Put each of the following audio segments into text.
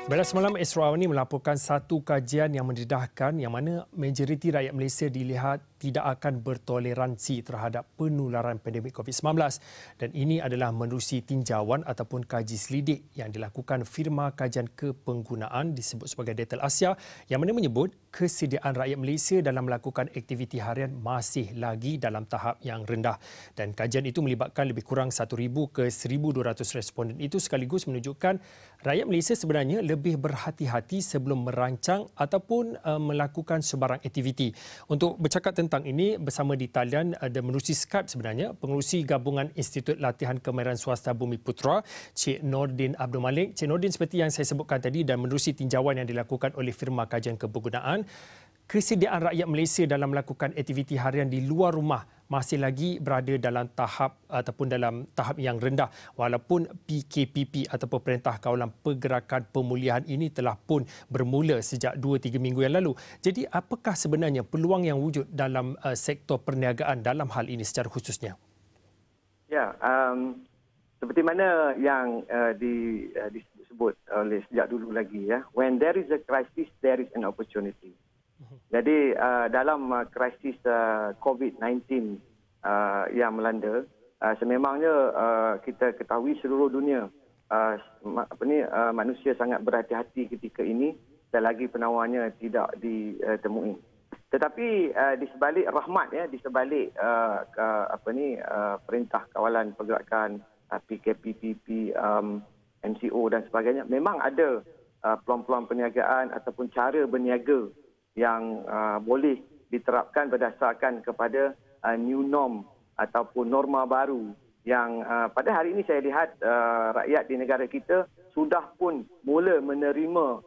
Pada semalam, Esra Awani melaporkan satu kajian yang mendedahkan yang mana majoriti rakyat Malaysia dilihat tidak akan bertoleransi terhadap penularan pandemik COVID-19. Dan ini adalah menerusi tinjauan ataupun kaji selidik yang dilakukan firma kajian kepenggunaan disebut sebagai Detail Asia yang mana menyebut kesediaan rakyat Malaysia dalam melakukan aktiviti harian masih lagi dalam tahap yang rendah. Dan kajian itu melibatkan lebih kurang 1,000 ke 1,200 responden itu sekaligus menunjukkan rakyat Malaysia sebenarnya lebih berhati-hati sebelum merancang ataupun melakukan sebarang aktiviti. Untuk bercakap tentang ini bersama di talian ada menerusi Skype sebenarnya Pengerusi Gabungan Institut Latihan Kemahiran Swasta Bumi Putra, Cik Nordin Abdul Malik. Cik Nordin, seperti yang saya sebutkan tadi dan menerusi tinjauan yang dilakukan oleh firma kajian kepenggunaan, kesediaan rakyat Malaysia dalam melakukan aktiviti harian di luar rumah masih lagi berada dalam tahap ataupun dalam tahap yang rendah walaupun PKPP ataupun Perintah Kawalan Pergerakan Pemulihan ini telah pun bermula sejak 2-3 minggu yang lalu. Jadi apakah sebenarnya peluang yang wujud dalam sektor perniagaan dalam hal ini secara khususnya? Ya, seperti mana yang disebut oleh sejak dulu lagi ya, when there is a crisis there is an opportunity. Jadi dalam krisis COVID-19 yang melanda, sememangnya kita ketahui seluruh dunia manusia sangat berhati-hati ketika ini dan lagi penawarnya tidak ditemui. Tetapi di sebalik rahmat ya, di sebalik Perintah Kawalan Pergerakan PKPP, MCO dan sebagainya, memang ada peluang-peluang perniagaan ataupun cara berniaga yang boleh diterapkan berdasarkan kepada new norm ataupun norma baru yang pada hari ini saya lihat rakyat di negara kita sudah pun mula menerima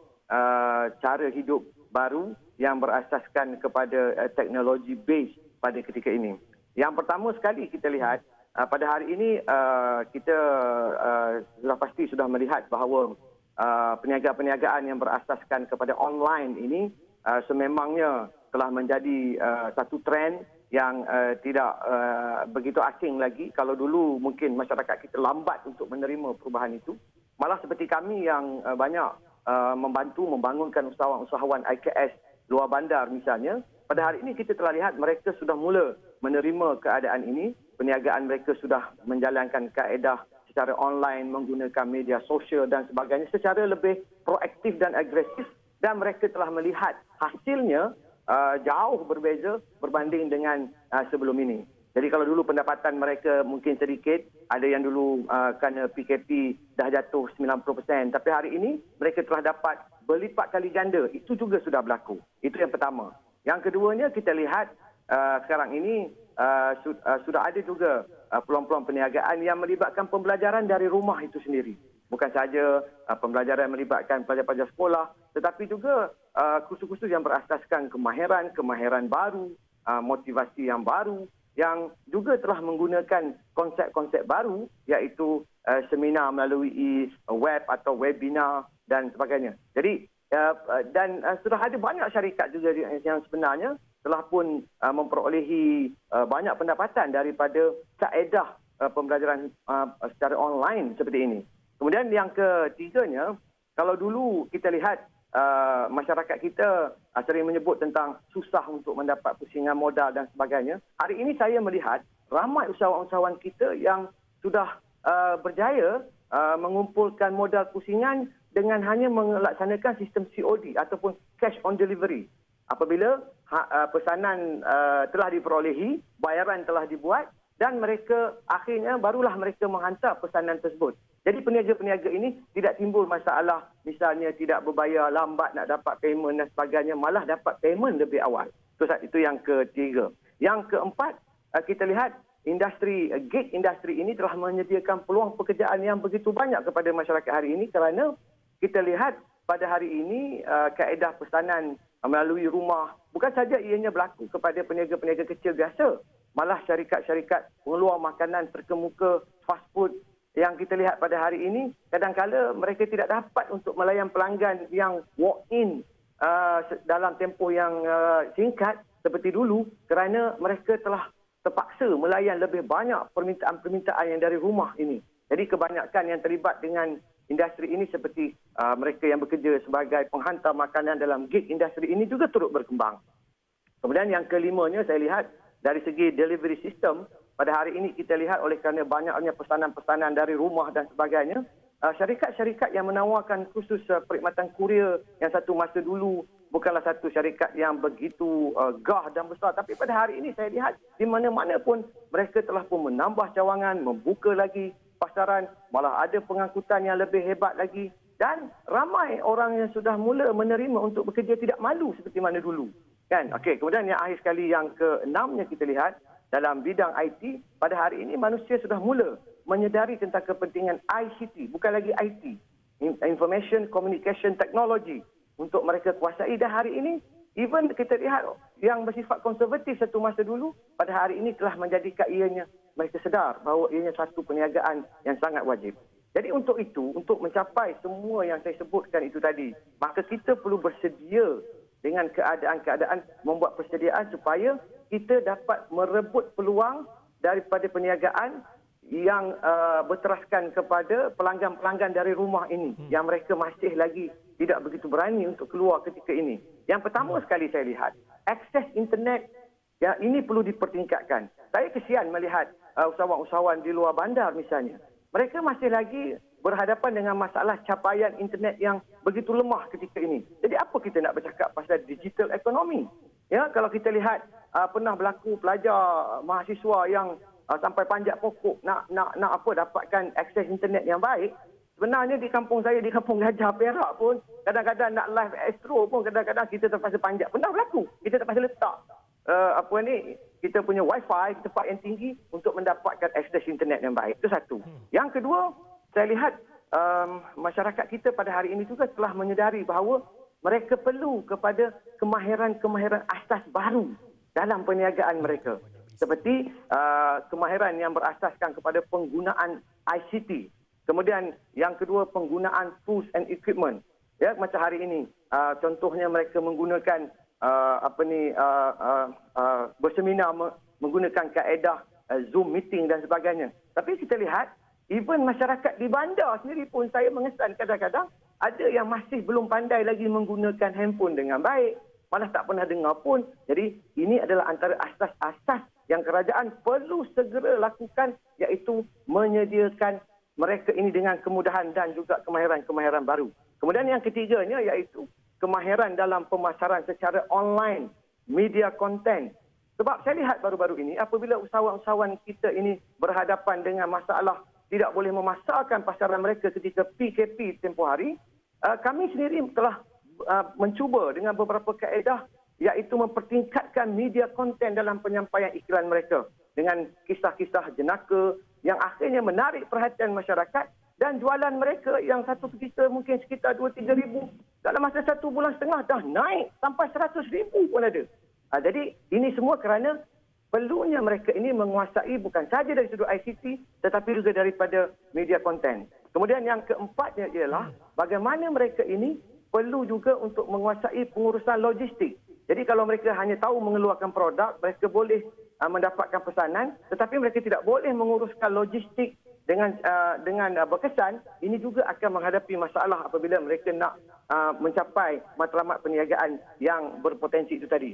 cara hidup baru yang berasaskan kepada teknologi base pada ketika ini. Yang pertama sekali kita lihat pada hari ini kita sudah pasti sudah melihat bahawa perniagaan-perniagaan yang berasaskan kepada online ini sememangnya telah menjadi satu trend yang tidak begitu asing lagi. Kalau dulu mungkin masyarakat kita lambat untuk menerima perubahan itu, malah seperti kami yang banyak membantu membangunkan usahawan-usahawan IKS luar bandar misalnya, pada hari ini kita telah lihat mereka sudah mula menerima keadaan ini. Perniagaan mereka sudah menjalankan kaedah secara online, menggunakan media sosial dan sebagainya secara lebih proaktif dan agresif. Dan mereka telah melihat hasilnya jauh berbeza berbanding dengan sebelum ini. Jadi kalau dulu pendapatan mereka mungkin sedikit, ada yang dulu kerana PKP dah jatuh 90%. Tapi hari ini mereka telah dapat berlipat kali ganda. Itu juga sudah berlaku. Itu yang pertama. Yang keduanya kita lihat sekarang ini sudah ada juga peluang-peluang perniagaan yang melibatkan pembelajaran dari rumah itu sendiri. Bukan sahaja pembelajaran yang melibatkan pelajar-pelajar sekolah, tetapi juga kursus-kursus yang berasaskan kemahiran baru, motivasi yang baru, yang juga telah menggunakan konsep-konsep baru, iaitu seminar melalui web atau webinar dan sebagainya. Jadi, sudah ada banyak syarikat juga yang sebenarnya telah pun memperolehi banyak pendapatan daripada kaedah pembelajaran secara online seperti ini. Kemudian yang ketiganya, kalau dulu kita lihat masyarakat kita sering menyebut tentang susah untuk mendapat pusingan modal dan sebagainya. Hari ini saya melihat ramai usahawan-usahawan kita yang sudah berjaya mengumpulkan modal pusingan dengan hanya melaksanakan sistem COD ataupun cash on delivery. Apabila pesanan telah diperolehi, bayaran telah dibuat dan mereka akhirnya barulah mereka menghantar pesanan tersebut. Jadi peniaga-peniaga ini tidak timbul masalah misalnya tidak berbayar, lambat nak dapat payment dan sebagainya, malah dapat payment lebih awal. Itu yang ketiga. Yang keempat, kita lihat gig industri ini telah menyediakan peluang pekerjaan yang begitu banyak kepada masyarakat hari ini kerana kita lihat pada hari ini kaedah pesanan melalui rumah bukan saja ianya berlaku kepada peniaga-peniaga kecil biasa, malah syarikat-syarikat pengeluar makanan terkemuka, fast food yang kita lihat pada hari ini, kadang-kala mereka tidak dapat untuk melayan pelanggan yang walk-in dalam tempoh yang singkat seperti dulu kerana mereka telah terpaksa melayan lebih banyak permintaan-permintaan yang dari rumah ini. Jadi kebanyakan yang terlibat dengan industri ini seperti mereka yang bekerja sebagai penghantar makanan dalam gig industri ini juga turut berkembang. Kemudian yang kelimanya saya lihat dari segi delivery system, pada hari ini kita lihat oleh kerana banyaknya pesanan-pesanan dari rumah dan sebagainya, syarikat-syarikat yang menawarkan khusus perkhidmatan kurier yang satu masa dulu bukanlah satu syarikat yang begitu gah dan besar. Tapi pada hari ini saya lihat di mana-mana pun mereka telah pun menambah cawangan, membuka lagi pasaran, malah ada pengangkutan yang lebih hebat lagi. Dan ramai orang yang sudah mula menerima untuk bekerja tidak malu seperti mana dulu. Kan? Okey, kemudian yang akhir sekali yang keenamnya kita lihat dalam bidang IT, pada hari ini manusia sudah mula menyedari tentang kepentingan ICT, bukan lagi IT, Information Communication Technology, untuk mereka kuasai. Dan hari ini, even kita lihat yang bersifat konservatif satu masa dulu, pada hari ini telah menjadikan ianya, mereka sedar bahawa ianya satu perniagaan yang sangat wajib. Jadi untuk itu, untuk mencapai semua yang saya sebutkan itu tadi, maka kita perlu bersedia dengan keadaan-keadaan, membuat persediaan supaya kita dapat merebut peluang daripada perniagaan yang berteraskan kepada pelanggan-pelanggan dari rumah ini yang mereka masih lagi tidak begitu berani untuk keluar ketika ini. Yang pertama sekali saya lihat, akses internet ya, ini perlu dipertingkatkan. Saya kesian melihat usahawan-usahawan di luar bandar misalnya. Mereka masih lagi berhadapan dengan masalah capaian internet yang begitu lemah ketika ini. Jadi apa kita nak bercakap pasal digital ekonomi? Ya, kalau kita lihat pernah berlaku pelajar mahasiswa yang sampai panjat pokok nak dapatkan akses internet yang baik. Sebenarnya di kampung saya, di kampung Gajah Perak pun, kadang-kadang nak live astro pun kadang-kadang kita terpaksa panjat. Pernah berlaku. Kita terpaksa letak kita punya wifi tempat yang tinggi untuk mendapatkan akses internet yang baik. Itu satu. Yang kedua, saya lihat masyarakat kita pada hari ini juga telah menyedari bahawa mereka perlu kepada kemahiran-kemahiran asas baru dalam perniagaan mereka. Seperti kemahiran yang berasaskan kepada penggunaan ICT. Kemudian yang kedua, penggunaan tools and equipment. Ya, macam hari ini, contohnya mereka menggunakan berseminar menggunakan kaedah Zoom meeting dan sebagainya. Tapi kita lihat, even masyarakat di bandar sendiri pun saya mengesan kadang-kadang ada yang masih belum pandai lagi menggunakan handphone dengan baik. Malah tak pernah dengar pun. Jadi ini adalah antara asas-asas yang kerajaan perlu segera lakukan, iaitu menyediakan mereka ini dengan kemudahan dan juga kemahiran-kemahiran baru. Kemudian yang ketiganya iaitu kemahiran dalam pemasaran secara online, media konten. Sebab saya lihat baru-baru ini apabila usahawan-usahawan kita ini berhadapan dengan masalah tidak boleh memasarkan pasaran mereka ketika PKP tempoh hari, kami sendiri telah mencuba dengan beberapa kaedah, iaitu mempertingkatkan media konten dalam penyampaian iklan mereka dengan kisah-kisah jenaka yang akhirnya menarik perhatian masyarakat, dan jualan mereka yang satu ketika mungkin sekitar 2-3 ribu, dalam masa 1 bulan setengah dah naik sampai 100 ribu pun ada. Jadi ini semua kerana perlunya mereka ini menguasai bukan sahaja dari sudut ICT tetapi juga daripada media konten. Kemudian yang keempatnya ialah bagaimana mereka ini perlu juga untuk menguasai pengurusan logistik. Jadi kalau mereka hanya tahu mengeluarkan produk, mereka boleh mendapatkan pesanan, tetapi mereka tidak boleh menguruskan logistik dengan berkesan. Ini juga akan menghadapi masalah apabila mereka nak mencapai matlamat perniagaan yang berpotensi itu tadi.